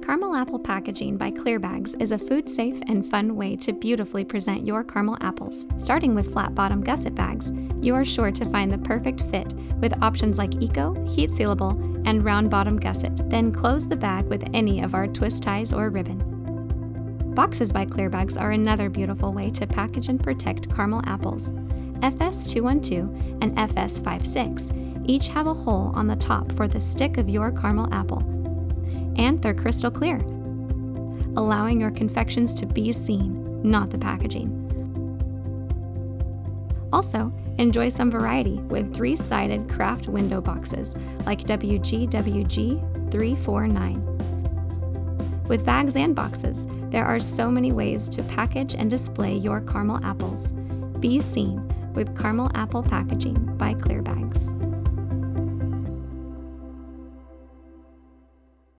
Caramel apple packaging by ClearBags is a food-safe and fun way to beautifully present your caramel apples. Starting with flat-bottom gusset bags, you are sure to find the perfect fit with options like eco, heat-sealable, and round-bottom gusset. Then close the bag with any of our twist ties or ribbon. Boxes by ClearBags are another beautiful way to package and protect caramel apples. FS212 and FS56 each have a hole on the top for the stick of your caramel apple, and they're crystal clear, allowing your confections to be seen, not the packaging. Also, enjoy some variety with 3-sided Kraft window boxes like WGWG349. With bags and boxes, there are so many ways to package and display your caramel apples. Be seen with caramel apple packaging by ClearBags.